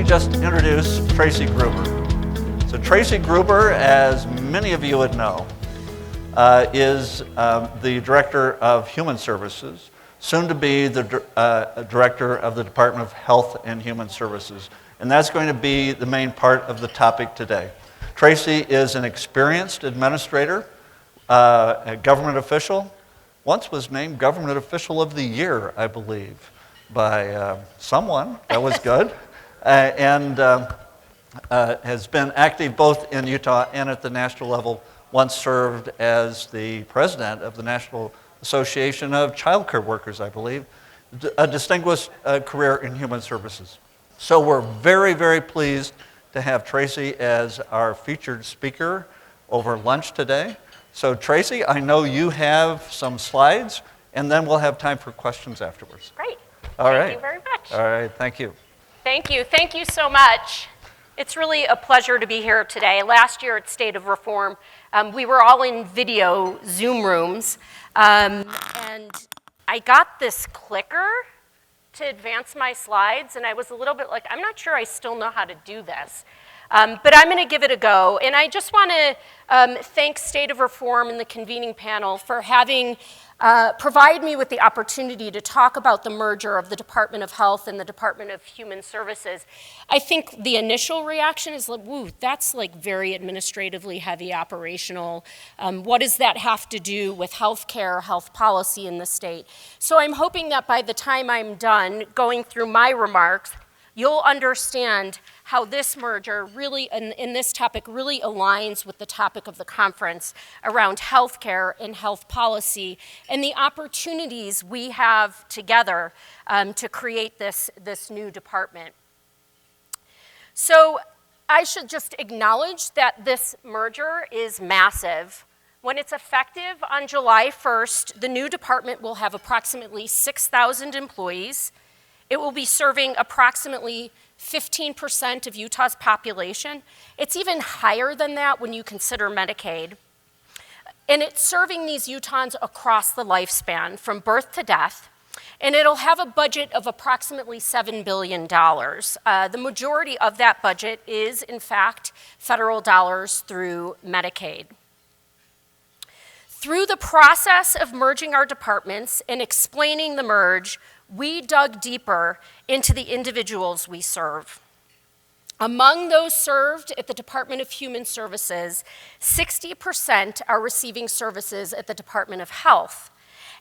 me just introduce Tracy Gruber. So Tracy Gruber, as many of you would know, is the Director of Human Services, soon to be the Director of the Department of Health and Human Services. And that's going to be the main part of the topic today. Tracy is an experienced administrator, a government official, once was named Government Official of the Year, I believe, by someone. That was good. And has been active both in Utah and at the national level, once served as the president of the National Association of Child Care Workers, I believe, a distinguished career in human services. So we're very, very pleased to have Tracy as our featured speaker over lunch today. So Tracy, I know you have some slides, and then we'll have time for questions afterwards. Great. All right. Thank you very much. All right, thank you. Thank you. Thank you so much. It's really a pleasure to be here today. Last year at State of Reform, we were all in video Zoom rooms, and I got this clicker to advance my slides, and I was a little bit like, I'm not sure I still know how to do this. But I'm going to give it a go. And I just want to thank State of Reform and the convening panel for having provided me with the opportunity to talk about the merger of the Department of Health and the Department of Human Services. I think the initial reaction is like, woo, that's like very administratively heavy operational. What does that have to do with health care, health policy in the state? So I'm hoping that by the time I'm done going through my remarks, you'll understand how this merger really, in this topic, really aligns with the topic of the conference around healthcare and health policy and the opportunities we have together to create this new department. So I should just acknowledge that this merger is massive. When it's effective on July 1st, the new department will have approximately 6,000 employees. It will be serving approximately 15% of Utah's population. It's even higher than that when you consider Medicaid. And it's serving these Utahns across the lifespan, from birth to death. And it'll have a budget of approximately $7 billion. The majority of that budget is, in fact, federal dollars through Medicaid. Through the process of merging our departments and explaining the merge, we dug deeper into the individuals we serve. Among those served at the Department of Human Services, 60% are receiving services at the Department of Health.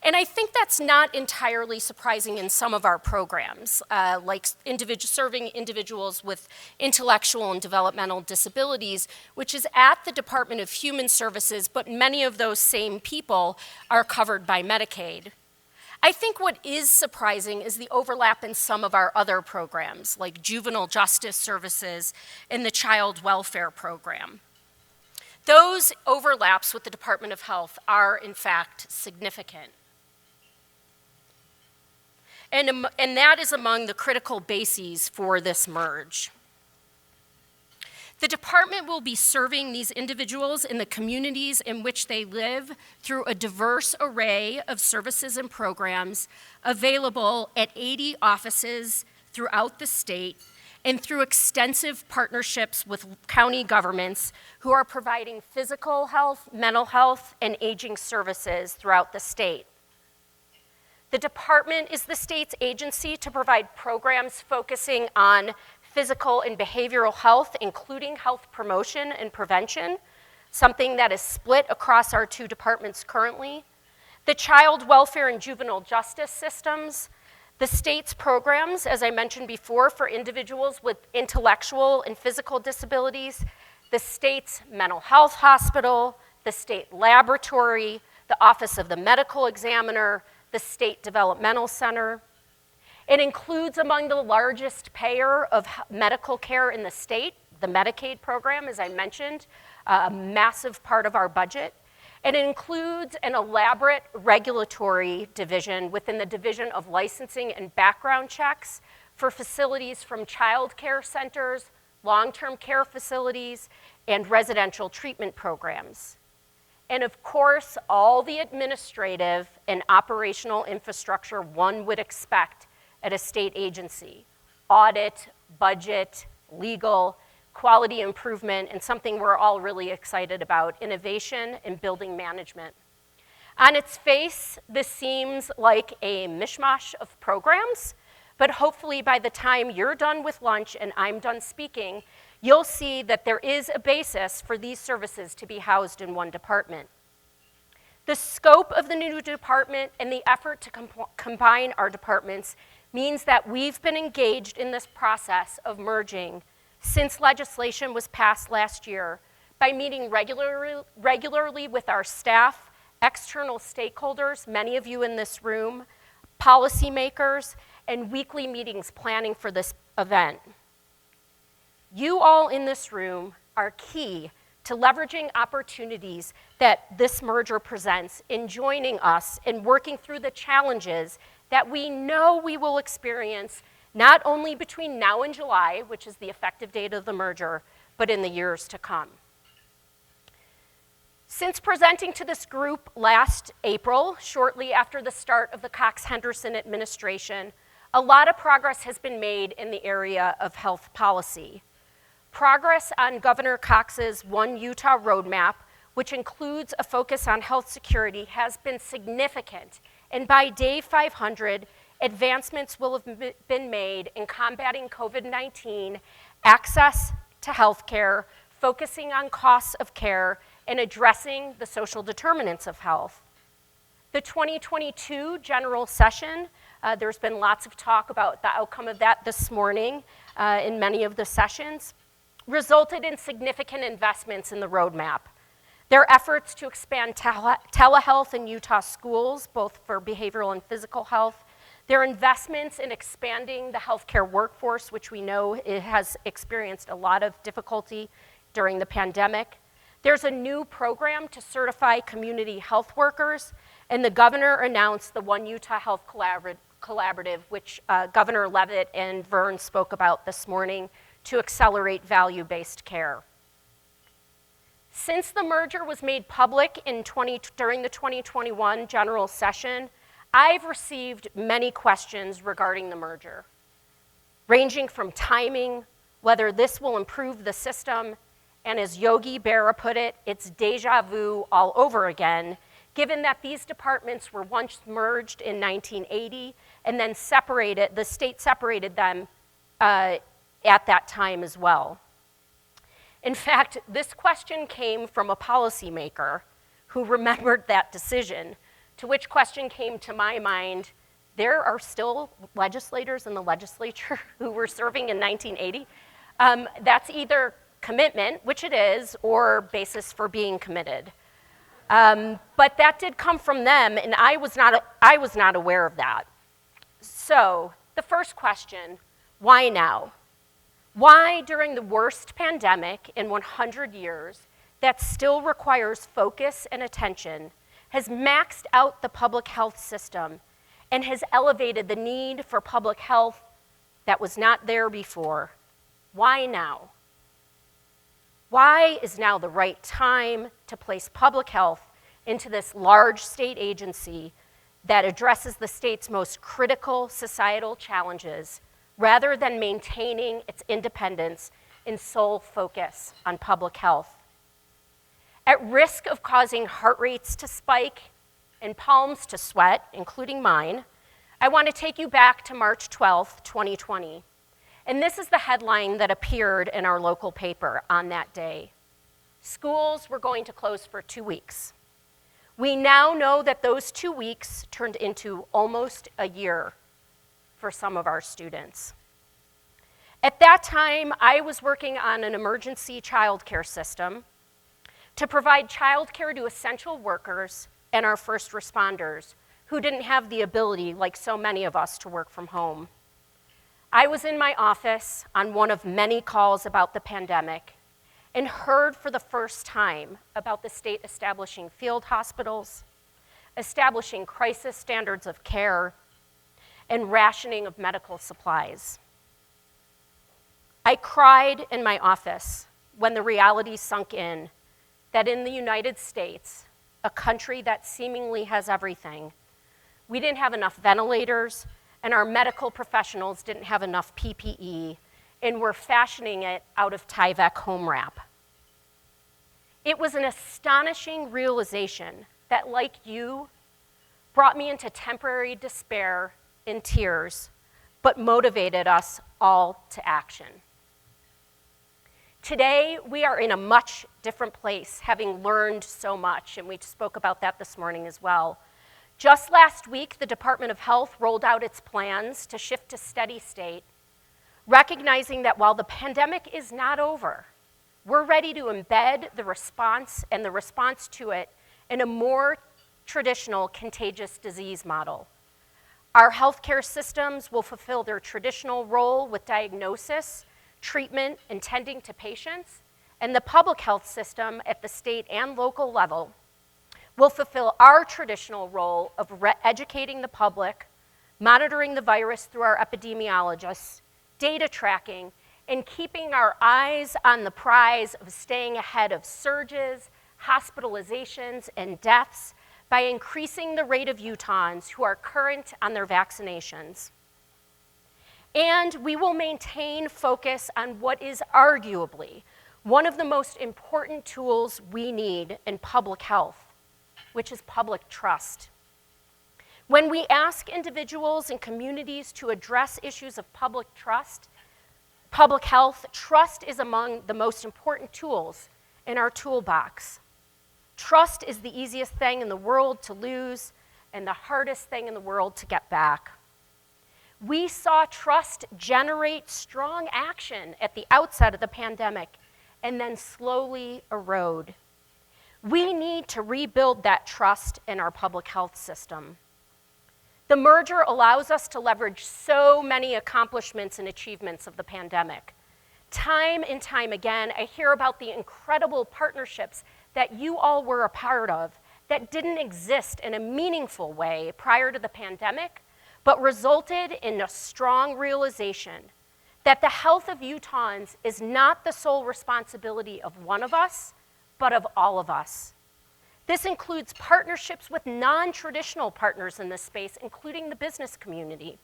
And I think that's not entirely surprising in some of our programs, like serving individuals with intellectual and developmental disabilities, which is at the Department of Human Services, but many of those same people are covered by Medicaid. I think what is surprising is the overlap in some of our other programs, like juvenile justice services and the child welfare program. Those overlaps with the Department of Health are, in fact, significant. And that is among the critical bases for this merge. The department will be serving these individuals in the communities in which they live through a diverse array of services and programs available at 80 offices throughout the state and through extensive partnerships with county governments who are providing physical health, mental health, and aging services throughout the state. The department is the state's agency to provide programs focusing on physical and behavioral health, including health promotion and prevention, something that is split across our two departments currently. The child welfare and juvenile justice systems, the state's programs, as I mentioned before, for individuals with intellectual and physical disabilities, the state's mental health hospital, the state laboratory, the Office of the Medical Examiner, the State Developmental Center. It includes among the largest payer of medical care in the state, the Medicaid program, as I mentioned, a massive part of our budget. And it includes an elaborate regulatory division within the Division of Licensing and Background Checks for facilities from child care centers, long-term care facilities, and residential treatment programs. And of course, all the administrative and operational infrastructure one would expect at a state agency: audit, budget, legal, quality improvement, and something we're all really excited about, innovation and building management. On its face, this seems like a mishmash of programs, but hopefully by the time you're done with lunch and I'm done speaking, you'll see that there is a basis for these services to be housed in one department. The scope of the new department and the effort to combine our departments means that we've been engaged in this process of merging since legislation was passed last year by meeting regularly with our staff, external stakeholders, many of you in this room, policymakers, and weekly meetings planning for this event. You all in this room are key to leveraging opportunities that this merger presents in joining us in working through the challenges that we know we will experience not only between now and July, which is the effective date of the merger, but in the years to come. Since presenting to this group last April, shortly after the start of the Cox-Henderson administration, a lot of progress has been made in the area of health policy. Progress on Governor Cox's One Utah roadmap, which includes a focus on health security, has been significant, and by day 500, advancements will have been made in combating COVID-19, access to health care, focusing on costs of care, and addressing the social determinants of health. The 2022 general session, there's been lots of talk about the outcome of that this morning in many of the sessions, resulted in significant investments in the roadmap. Their efforts to expand telehealth in Utah schools, both for behavioral and physical health, their investments in expanding the healthcare workforce, which we know it has experienced a lot of difficulty during the pandemic. There's a new program to certify community health workers, and the governor announced the One Utah Health Collaborative, which Governor Leavitt and Vern spoke about this morning, to accelerate value-based care. Since the merger was made public during the 2021 general session, I've received many questions regarding the merger, ranging from timing, whether this will improve the system, and as Yogi Berra put it, it's deja vu all over again, given that these departments were once merged in 1980 and then separated, the state separated them at that time as well. In fact, this question came from a policymaker who remembered that decision, to which question came to my mind, there are still legislators in the legislature who were serving in 1980. That's either commitment, which it is, or basis for being committed. But that did come from them, and I was not aware of that. So the first question, why now? Why, during the worst pandemic in 100 years that still requires focus and attention, has maxed out the public health system and has elevated the need for public health that was not there before? Why now? Why is now the right time to place public health into this large state agency that addresses the state's most critical societal challenges, rather than maintaining its independence and sole focus on public health? At risk of causing heart rates to spike and palms to sweat, including mine, I want to take you back to March 12th, 2020. And this is the headline that appeared in our local paper on that day. Schools were going to close for 2 weeks. We now know that those 2 weeks turned into almost a year for some of our students. At that time, I was working on an emergency childcare system to provide childcare to essential workers and our first responders who didn't have the ability, like so many of us, to work from home. I was in my office on one of many calls about the pandemic and heard for the first time about the state establishing field hospitals, establishing crisis standards of care, and rationing of medical supplies. I cried in my office when the reality sunk in that in the United States, a country that seemingly has everything, we didn't have enough ventilators, and our medical professionals didn't have enough PPE, and we're fashioning it out of Tyvek home wrap. It was an astonishing realization that, like you, brought me into temporary despair and tears, but motivated us all to action. Today, we are in a much different place, having learned so much, and we spoke about that this morning as well. Just last week, the Department of Health rolled out its plans to shift to steady state, recognizing that while the pandemic is not over, we're ready to embed the response and the response to it in a more traditional contagious disease model. Our healthcare systems will fulfill their traditional role with diagnosis, treatment, and tending to patients, and the public health system at the state and local level will fulfill our traditional role of educating the public, monitoring the virus through our epidemiologists, data tracking, and keeping our eyes on the prize of staying ahead of surges, hospitalizations, and deaths by increasing the rate of Utahns who are current on their vaccinations. And we will maintain focus on what is arguably one of the most important tools we need in public health, which is public trust. When we ask individuals and communities to address issues of public health, trust is among the most important tools in our toolbox. Trust is the easiest thing in the world to lose and the hardest thing in the world to get back. We saw trust generate strong action at the outset of the pandemic and then slowly erode. We need to rebuild that trust in our public health system. The merger allows us to leverage so many accomplishments and achievements of the pandemic. Time and time again, I hear about the incredible partnerships that you all were a part of that didn't exist in a meaningful way prior to the pandemic, but resulted in a strong realization that the health of Utahns is not the sole responsibility of one of us, but of all of us. This includes partnerships with non-traditional partners in this space, including the business community.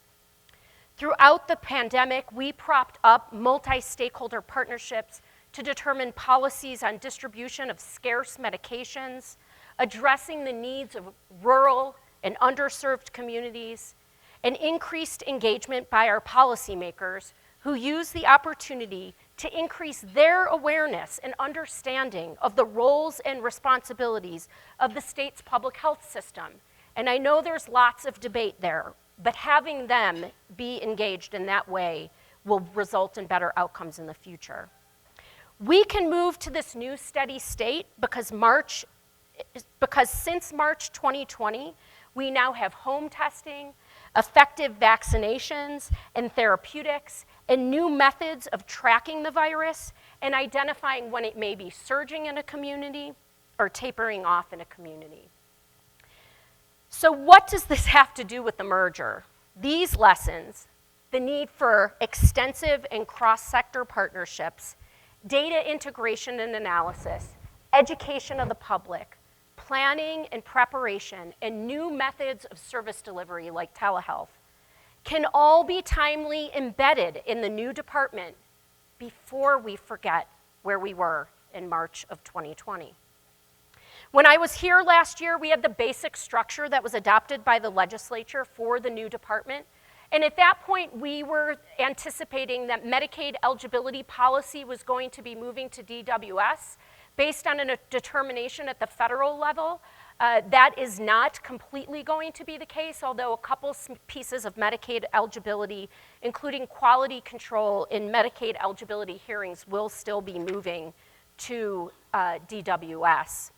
Throughout the pandemic, we propped up multi-stakeholder partnerships to determine policies on distribution of scarce medications, addressing the needs of rural and underserved communities, and increased engagement by our policymakers who use the opportunity to increase their awareness and understanding of the roles and responsibilities of the state's public health system. And I know there's lots of debate there, but having them be engaged in that way will result in better outcomes in the future. We can move to this new steady state because since March 2020, we now have home testing, effective vaccinations and therapeutics, and new methods of tracking the virus and identifying when it may be surging in a community or tapering off in a community. So what does this have to do with the merger? These lessons, the need for extensive and cross-sector partnerships, data integration and analysis, education of the public, planning and preparation, and new methods of service delivery like telehealth can all be timely embedded in the new department before we forget where we were in March of 2020. When I was here last year, we had the basic structure that was adopted by the legislature for the new department. And at that point, we were anticipating that Medicaid eligibility policy was going to be moving to DWS based on a determination at the federal level. That is not completely going to be the case, although a couple pieces of Medicaid eligibility, including quality control in Medicaid eligibility hearings, will still be moving to DWS.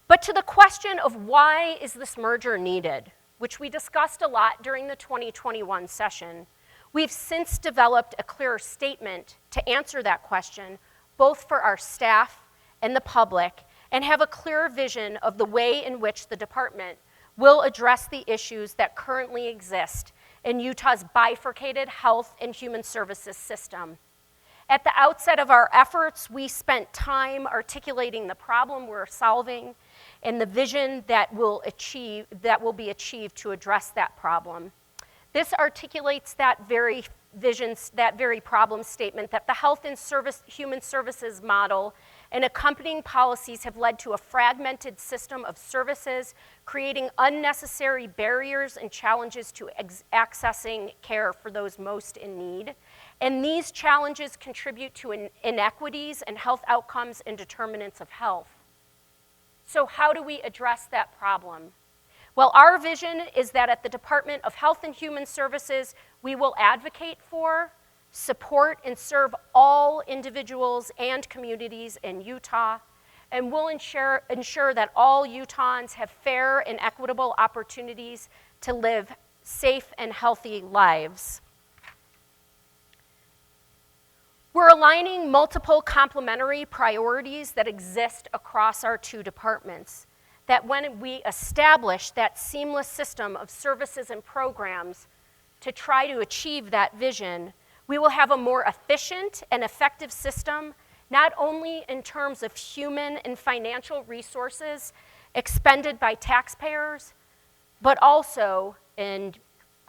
But to the question of why is this merger needed, which we discussed a lot during the 2021 session, we've since developed a clearer statement to answer that question, both for our staff and the public, and have a clearer vision of the way in which the department will address the issues that currently exist in Utah's bifurcated health and human services system. At the outset of our efforts, we spent time articulating the problem we're solving and the vision that will be achieved to address that problem. This articulates that very that very problem statement, that the health and human services model and accompanying policies have led to a fragmented system of services, creating unnecessary barriers and challenges to accessing care for those most in need. And these challenges contribute to inequities and health outcomes and determinants of health. So how do we address that problem? Well, our vision is that at the Department of Health and Human Services, we will advocate for, support, and serve all individuals and communities in Utah, and we'll ensure that all Utahns have fair and equitable opportunities to live safe and healthy lives. We're aligning multiple complementary priorities that exist across our two departments, that when we establish that seamless system of services and programs to try to achieve that vision, we will have a more efficient and effective system, not only in terms of human and financial resources expended by taxpayers, but also, and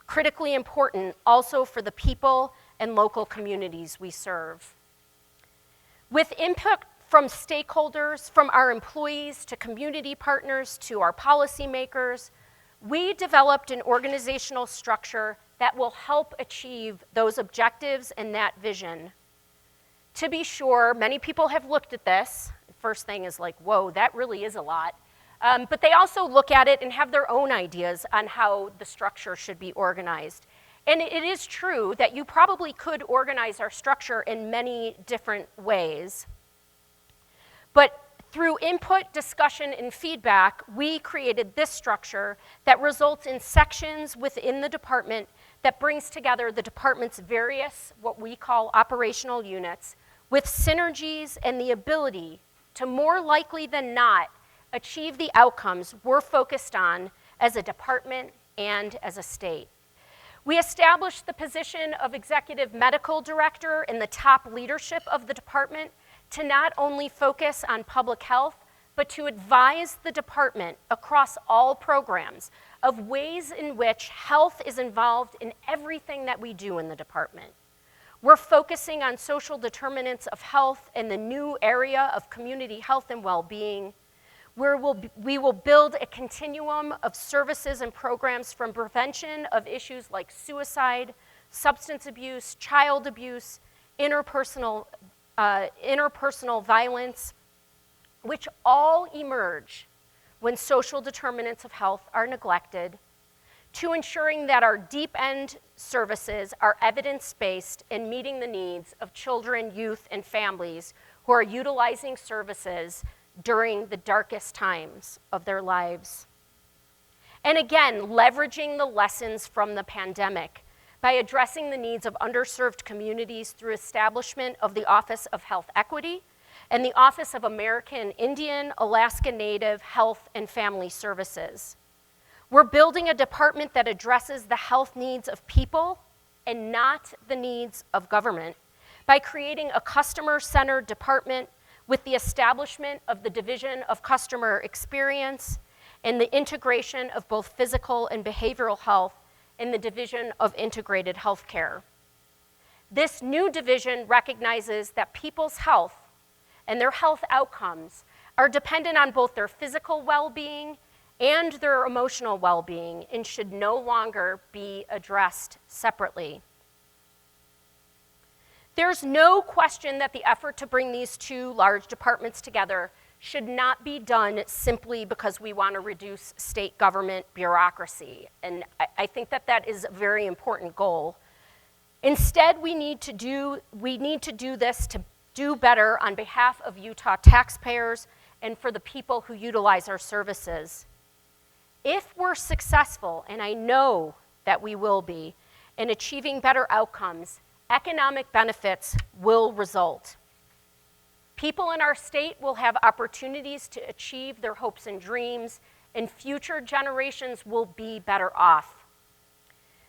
critically important, also for the people and local communities we serve. With input from stakeholders, from our employees to community partners to our policymakers, we developed an organizational structure that will help achieve those objectives and that vision. To be sure, many people have looked at this. First thing is like, whoa, that really is a lot. But they also look at it and have their own ideas on how the structure should be organized. And it is true that you probably could organize our structure in many different ways. But through input, discussion, and feedback, we created this structure that results in sections within the department that brings together the department's various, what we call operational units, with synergies and the ability to more likely than not achieve the outcomes we're focused on as a department and as a state. We established the position of Executive Medical Director in the top leadership of the department to not only focus on public health, but to advise the department across all programs of ways in which health is involved in everything that we do in the department. We're focusing on social determinants of health in the new area of community health and well-being, where we will build a continuum of services and programs from prevention of issues like suicide, substance abuse, child abuse, interpersonal violence, which all emerge when social determinants of health are neglected, to ensuring that our deep end services are evidence-based in meeting the needs of children, youth, and families who are utilizing services during the darkest times of their lives. And again, leveraging the lessons from the pandemic by addressing the needs of underserved communities through establishment of the Office of Health Equity and the Office of American Indian, Alaska Native Health and Family Services. We're building a department that addresses the health needs of people and not the needs of government by creating a customer-centered department with the establishment of the Division of Customer Experience and the integration of both physical and behavioral health in the Division of Integrated Healthcare. This new division recognizes that people's health and their health outcomes are dependent on both their physical well-being and their emotional well-being and should no longer be addressed separately. There's no question that the effort to bring these two large departments together should not be done simply because we want to reduce state government bureaucracy. And I think that that is a very important goal. Instead, we need to do this to do better on behalf of Utah taxpayers and for the people who utilize our services. If we're successful, and I know that we will be, in achieving better outcomes, economic benefits will result. People in our state will have opportunities to achieve their hopes and dreams, and future generations will be better off.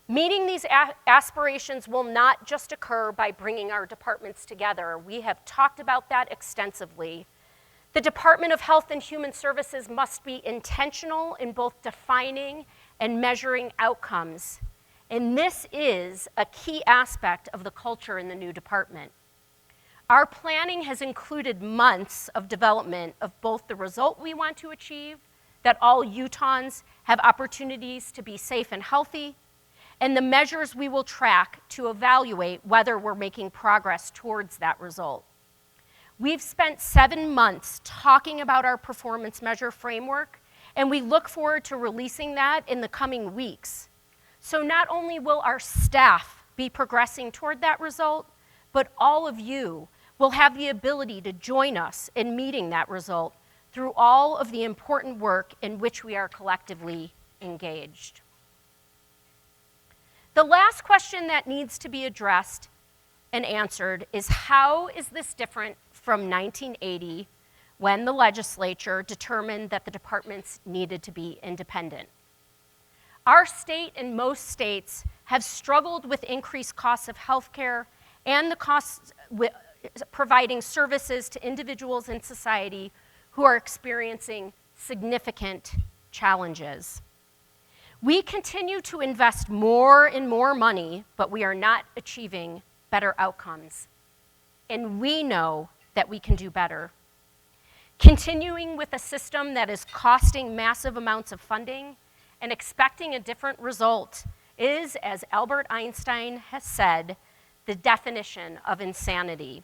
Meeting these aspirations will not just occur by bringing our departments together. We have talked about that extensively. The Department of Health and Human Services must be intentional in both defining and measuring outcomes. And this is a key aspect of the culture in the new department. Our planning has included months of development of both the result we want to achieve, that all Utahns have opportunities to be safe and healthy, and the measures we will track to evaluate whether we're making progress towards that result. We've spent 7 months talking about our performance measure framework, and we look forward to releasing that in the coming weeks. So not only will our staff be progressing toward that result, but all of you will have the ability to join us in meeting that result through all of the important work in which we are collectively engaged. The last question that needs to be addressed and answered is, how is this different from 1980, when the legislature determined that the departments needed to be independent? Our state and most states have struggled with increased costs of healthcare and the costs with providing services to individuals in society who are experiencing significant challenges. We continue to invest more and more money, but we are not achieving better outcomes. And we know that we can do better. Continuing with a system that is costing massive amounts of funding and expecting a different result is, as Albert Einstein has said, the definition of insanity.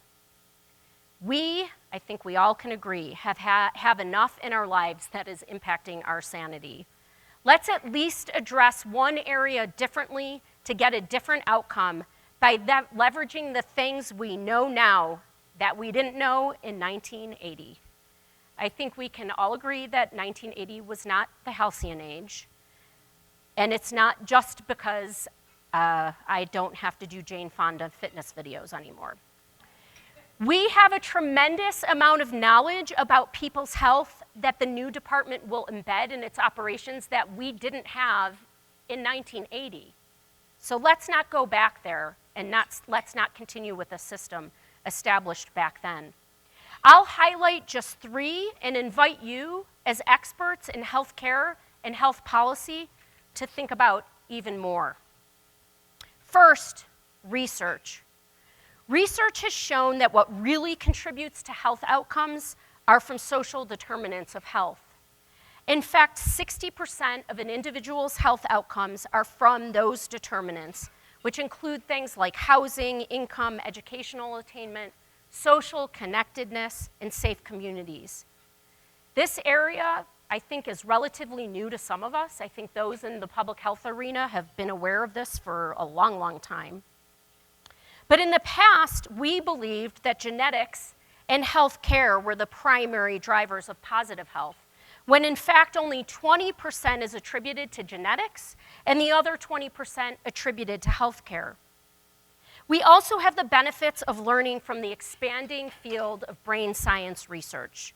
I think we all can agree, have enough in our lives that is impacting our sanity. Let's at least address one area differently to get a different outcome by leveraging the things we know now that we didn't know in 1980. I think we can all agree that 1980 was not the halcyon age, and it's not just because I don't have to do Jane Fonda fitness videos anymore. We have a tremendous amount of knowledge about people's health that the new department will embed in its operations that we didn't have in 1980. So let's not go back there, and let's not continue with a system established back then. I'll highlight just 3 and invite you as experts in healthcare and health policy to think about even more. First, research. Research has shown that what really contributes to health outcomes are from social determinants of health. In fact, 60% of an individual's health outcomes are from those determinants, which include things like housing, income, educational attainment, social connectedness, and safe communities. This area, I think, is relatively new to some of us. I think those in the public health arena have been aware of this for a long, long time. But in the past, we believed that genetics and health care were the primary drivers of positive health, when in fact only 20% is attributed to genetics and the other 20% attributed to health care. We also have the benefits of learning from the expanding field of brain science research.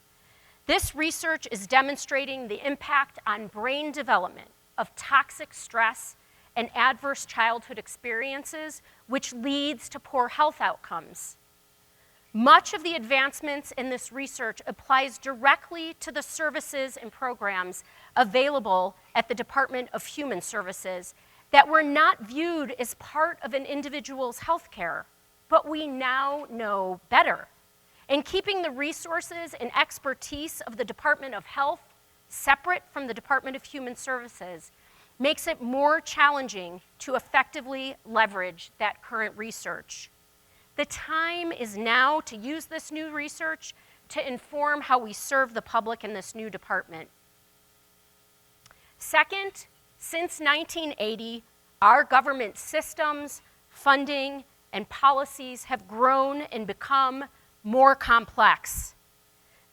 This research is demonstrating the impact on brain development of toxic stress and adverse childhood experiences, which leads to poor health outcomes. Much of the advancements in this research applies directly to the services and programs available at the Department of Human Services that were not viewed as part of an individual's health care, but we now know better. And keeping the resources and expertise of the Department of Health separate from the Department of Human Services makes it more challenging to effectively leverage that current research. The time is now to use this new research to inform how we serve the public in this new department. Second, since 1980, our government systems, funding, and policies have grown and become more complex.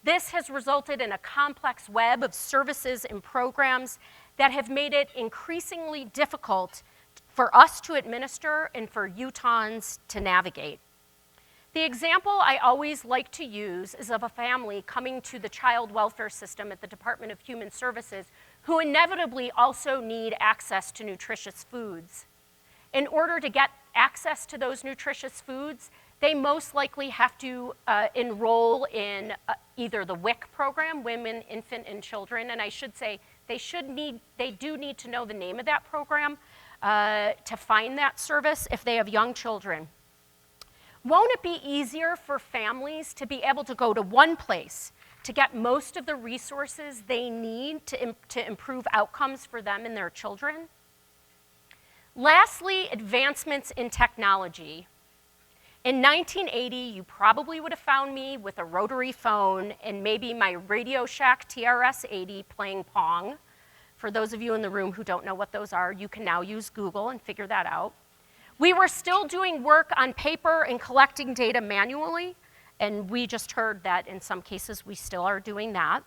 This has resulted in a complex web of services and programs that have made it increasingly difficult for us to administer and for Utahns to navigate. The example I always like to use is of a family coming to the child welfare system at the Department of Human Services who inevitably also need access to nutritious foods. In order to get access to those nutritious foods, they most likely have to enroll in either the WIC program, Women, Infant, and Children, and I should say they do need to know the name of that program, to find that service if they have young children. Won't it be easier for families to be able to go to one place to get most of the resources they need to improve outcomes for them and their children? Lastly, advancements in technology. In 1980, you probably would have found me with a rotary phone and maybe my Radio Shack TRS-80 playing Pong. For those of you in the room who don't know what those are, you can now use Google and figure that out. We were still doing work on paper and collecting data manually, and we just heard that in some cases we still are doing that.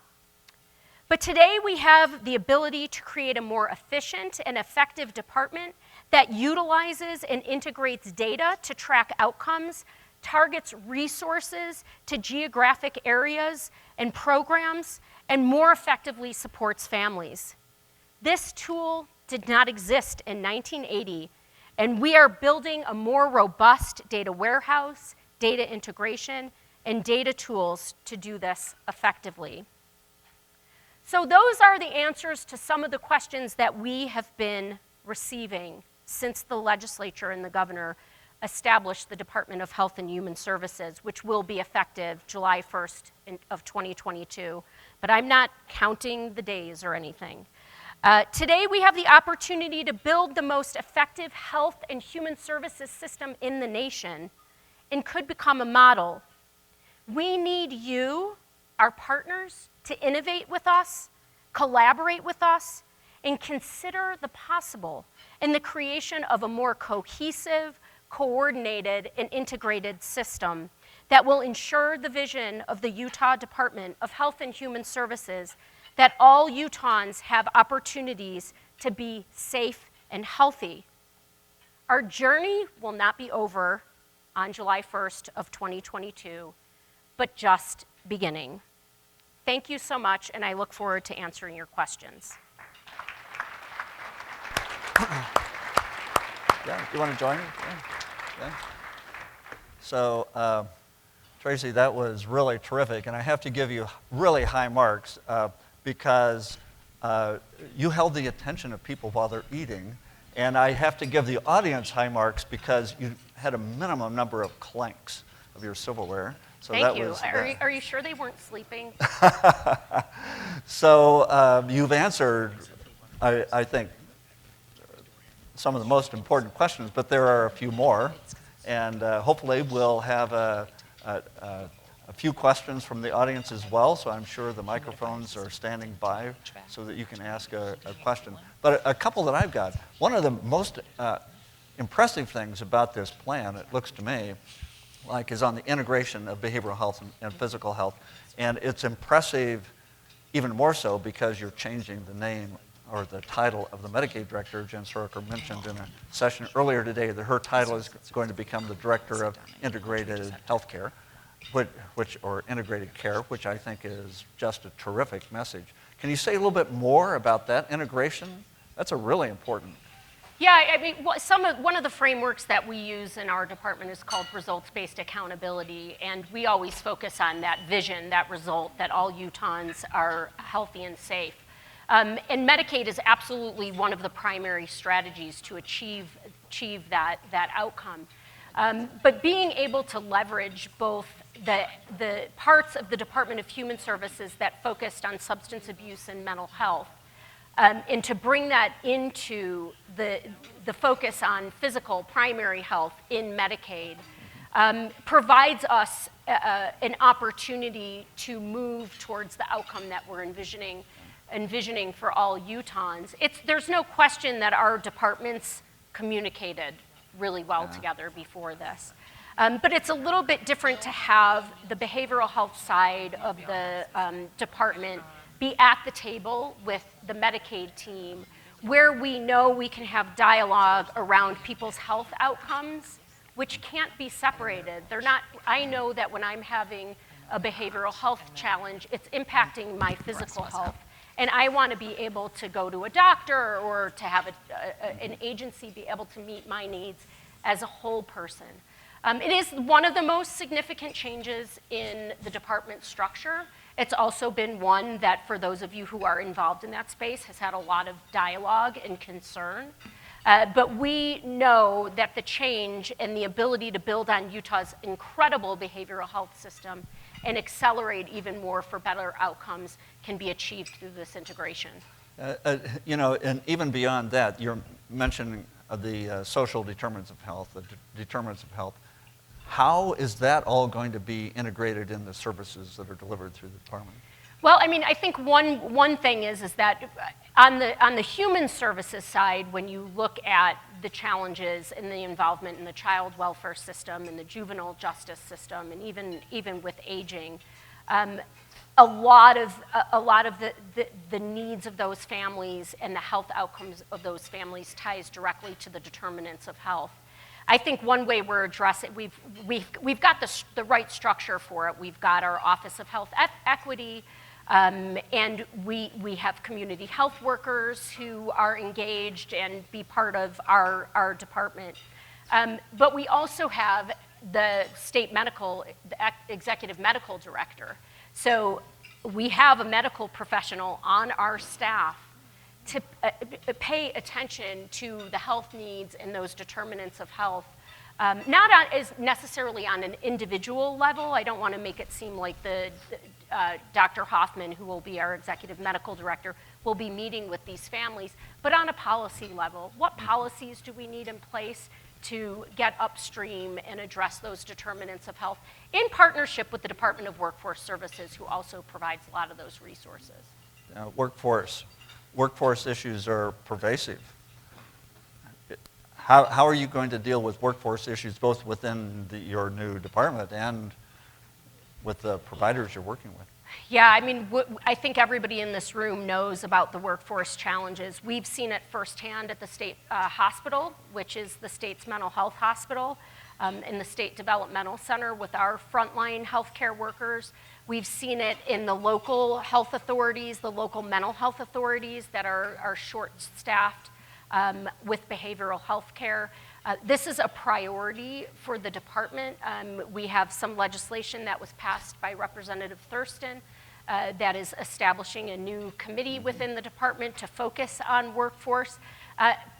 But today we have the ability to create a more efficient and effective department that utilizes and integrates data to track outcomes, targets resources to geographic areas and programs, and more effectively supports families. This tool did not exist in 1980, and we are building a more robust data warehouse, data integration, and data tools to do this effectively. So those are the answers to some of the questions that we have been receiving since the legislature and the governor established the Department of Health and Human Services, which will be effective July 1st of 2022. But I'm not counting the days or anything. Today we have the opportunity to build the most effective health and human services system in the nation and could become a model. We need you, our partners, to innovate with us, collaborate with us, and consider the possible in the creation of a more cohesive, coordinated, and integrated system that will ensure the vision of the Utah Department of Health and Human Services that all Utahns have opportunities to be safe and healthy. Our journey will not be over on July 1st of 2022, but just beginning. Thank you so much, and I look forward to answering your questions. Yeah, you want to join me? Yeah. So, Tracy, that was really terrific, and I have to give you really high marks because you held the attention of people while they're eating, and I have to give the audience high marks because you had a minimum number of clanks of your silverware. So Thank you. Are you sure they weren't sleeping? So you've answered, I think, some of the most important questions, but there are a few more, and hopefully we'll have a few questions from the audience as well, so I'm sure the microphones are standing by so that you can ask a question. But a couple that I've got, one of the most impressive things about this plan, it looks to me, like is on the integration of behavioral health and physical health, and it's impressive even more so because you're changing the name or the title of the Medicaid director. Jen Soroker mentioned in a session earlier today that her title is going to become the Director of Integrated Healthcare, or Integrated Care, which I think is just a terrific message. Can you say a little bit more about that integration? That's a really important. Yeah, I mean, one of the frameworks that we use in our department is called results-based accountability, and we always focus on that vision, that result, that all Utahns are healthy and safe. And Medicaid is absolutely one of the primary strategies to achieve that outcome. But being able to leverage both the parts of the Department of Human Services that focused on substance abuse and mental health, and to bring that into the focus on physical primary health in Medicaid provides us an opportunity to move towards the outcome that we're envisioning for all Utahns. There's no question that our departments communicated really well together before this. But it's a little bit different to have the behavioral health side of the department be at the table with the Medicaid team, where we know we can have dialogue around people's health outcomes, which can't be separated. I know that when I'm having a behavioral health challenge, it's impacting my physical health. And I want to be able to go to a doctor or to have an agency be able to meet my needs as a whole person. It is one of the most significant changes in the department structure. It's also been one that, for those of you who are involved in that space, has had a lot of dialogue and concern. But we know that the change and the ability to build on Utah's incredible behavioral health system and accelerate even more for better outcomes can be achieved through this integration. And even beyond that, you're mentioning the social determinants of health, the determinants of health. How is that all going to be integrated in the services that are delivered through the department? Well, I mean, I think one thing is that on the human services side, when you look at the challenges and the involvement in the child welfare system and the juvenile justice system, and even with aging, a lot of the needs of those families and the health outcomes of those families ties directly to the determinants of health. I think one way we're addressing, we've got the right structure for it. We've got our Office of Health Equity, and we have community health workers who are engaged and be part of our department. But we also have the executive medical director. So we have a medical professional on our staff to pay attention to the health needs and those determinants of health, not as necessarily on an individual level. I don't want to make it seem like Dr. Hoffman, who will be our executive medical director, will be meeting with these families, but on a policy level. What policies do we need in place to get upstream and address those determinants of health in partnership with the Department of Workforce Services, who also provides a lot of those resources? Workforce issues are pervasive. How are you going to deal with workforce issues both within your new department and with the providers you're working with? Yeah, I mean, I think everybody in this room knows about the workforce challenges. We've seen it firsthand at the state hospital, which is the state's mental health hospital, in the State Developmental Center with our frontline healthcare workers. We've seen it in the local health authorities, the local mental health authorities that are short-staffed with behavioral health care. This is a priority for the department. We have some legislation that was passed by Representative Thurston that is establishing a new committee within the department to focus on workforce.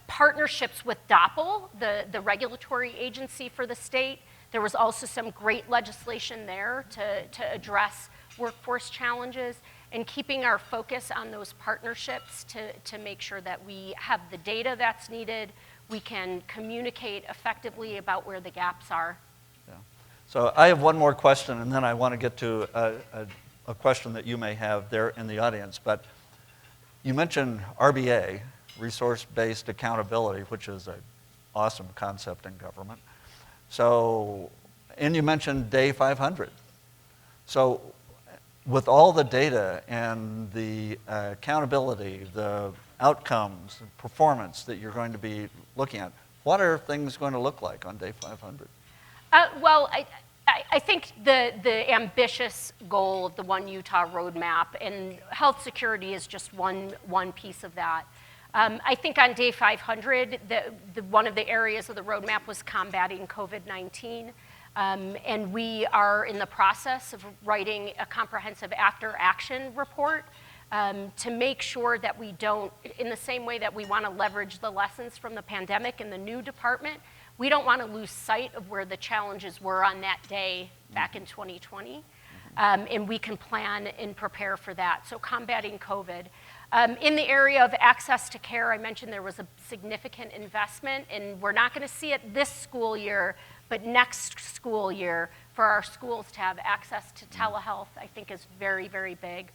Partnerships with DOPL, the regulatory agency for the state. There was also some great legislation there to address workforce challenges, and keeping our focus on those partnerships to make sure that we have the data that's needed, we can communicate effectively about where the gaps are. Yeah. So I have one more question, and then I want to get to a question that you may have there in the audience. But you mentioned RBA, resource-based accountability, which is an awesome concept in government. So, and you mentioned Day 500. So with all the data and the accountability, the outcomes, and performance that you're going to be looking at, what are things going to look like on Day 500? Well, I think the ambitious goal of the One Utah roadmap, and health security is just one piece of that. I think on Day 500, one of the areas of the roadmap was combating COVID-19. And we are in the process of writing a comprehensive after-action report to make sure that we don't, in the same way that we want to leverage the lessons from the pandemic in the new department, we don't want to lose sight of where the challenges were on that day back in 2020. And we can plan and prepare for that. So combating COVID. In the area of access to care, I mentioned there was a significant investment, and we're not going to see it this school year, but next school year for our schools to have access to telehealth, I think is very, very big.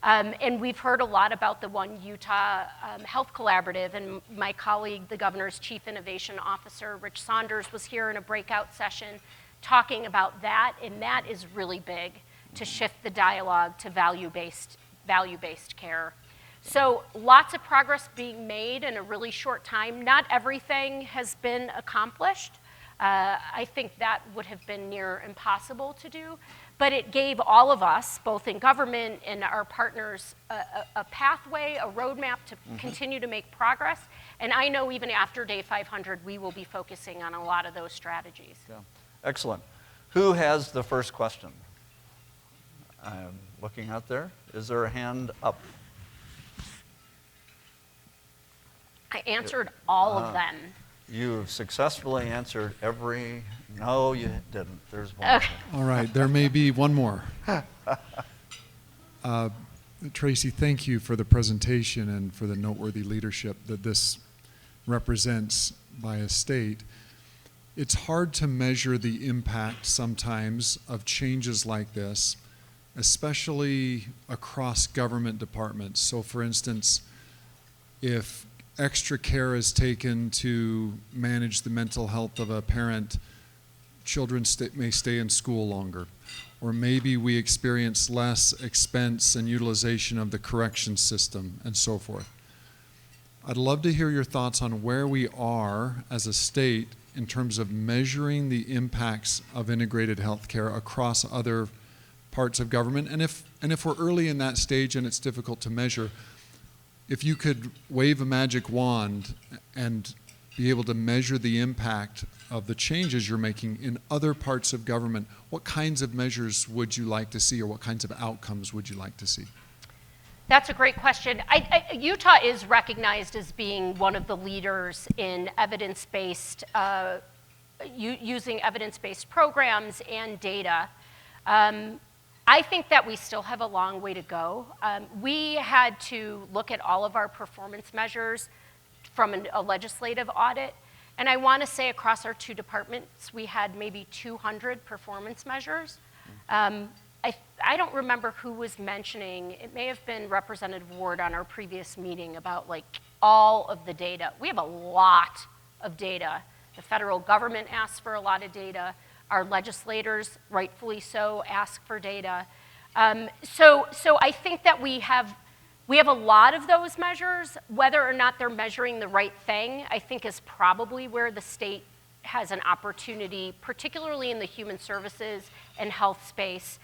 And we've heard a lot about the One Utah Health Collaborative, and my colleague, the Governor's Chief Innovation Officer, Rich Saunders, was here in a breakout session talking about that, and that is really big to shift the dialogue to value-based care. So lots of progress being made in a really short time. Not everything has been accomplished. I think that would have been near impossible to do, but it gave all of us, both in government and our partners, a pathway, a roadmap to continue to make progress. And I know even after Day 500, we will be focusing on a lot of those strategies. Yeah. Excellent. Who has the first question? I'm looking out there. Is there a hand up? I answered all of them. You've successfully answered every, no, you didn't. There's one. Okay. All right, there may be one more. Tracy, thank you for the presentation and for the noteworthy leadership that this represents by a state. It's hard to measure the impact sometimes of changes like this, especially across government departments. So for instance, if extra care is taken to manage the mental health of a parent, children may stay in school longer. Or maybe we experience less expense and utilization of the correction system and so forth. I'd love to hear your thoughts on where we are as a state in terms of measuring the impacts of integrated healthcare across other parts of government. And if we're early in that stage and it's difficult to measure, if you could wave a magic wand and be able to measure the impact of the changes you're making in other parts of government, what kinds of measures would you like to see, or what kinds of outcomes would you like to see? That's a great question. Utah is recognized as being one of the leaders in evidence-based, using evidence-based programs and data. I think that we still have a long way to go. We had to look at all of our performance measures from a legislative audit. And I want to say across our two departments, we had maybe 200 performance measures. I don't remember who was mentioning, it may have been Representative Ward on our previous meeting about like all of the data. We have a lot of data. The federal government asks for a lot of data. Our legislators, rightfully so, ask for data. So I think that we have a lot of those measures. Whether or not they're measuring the right thing, I think is probably where the state has an opportunity, particularly in the human services and health space,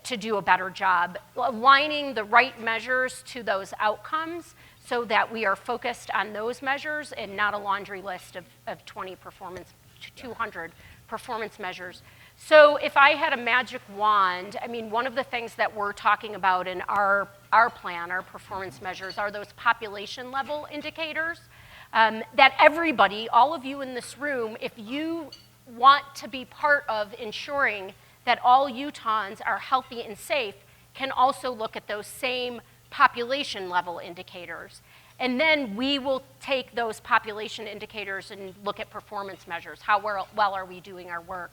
to do a better job, aligning the right measures to those outcomes so that we are focused on those measures and not a laundry list of 200 performance measures. So if I had a magic wand, I mean, one of the things that we're talking about in our plan, our performance measures, are those population level indicators that everybody, all of you in this room, if you want to be part of ensuring that all Utahns are healthy and safe, can also look at those same population level indicators. And then we will take those population indicators and look at performance measures. How well are we doing our work?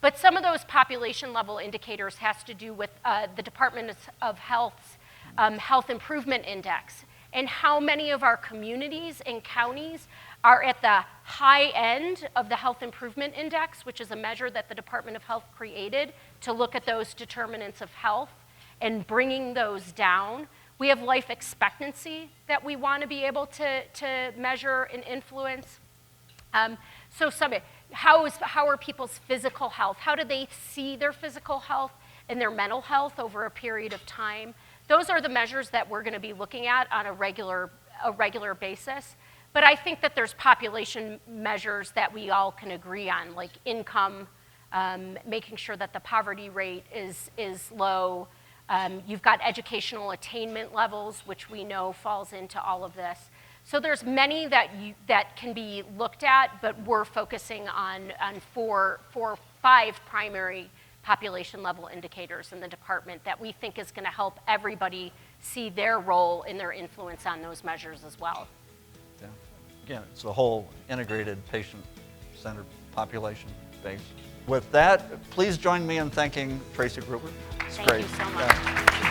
But some of those population level indicators has to do with the Department of Health's Health Improvement Index, and how many of our communities and counties are at the high end of the Health Improvement Index, which is a measure that the Department of Health created to look at those determinants of health and bringing those down. We have life expectancy that we want to be able to measure and influence. How are people's physical health? How do they see their physical health and their mental health over a period of time? Those are the measures that we're going to be looking at on a regular basis. But I think that there's population measures that we all can agree on, like income, making sure that the poverty rate is low. You've got educational attainment levels, which we know falls into all of this. So there's many that can be looked at, but we're focusing on 5 primary population level indicators in the department that we think is going to help everybody see their role and their influence on those measures as well. Yeah. Again, it's a whole integrated patient-centered population base. With that, please join me in thanking Tracy Gruber. It's Thank great. you so much.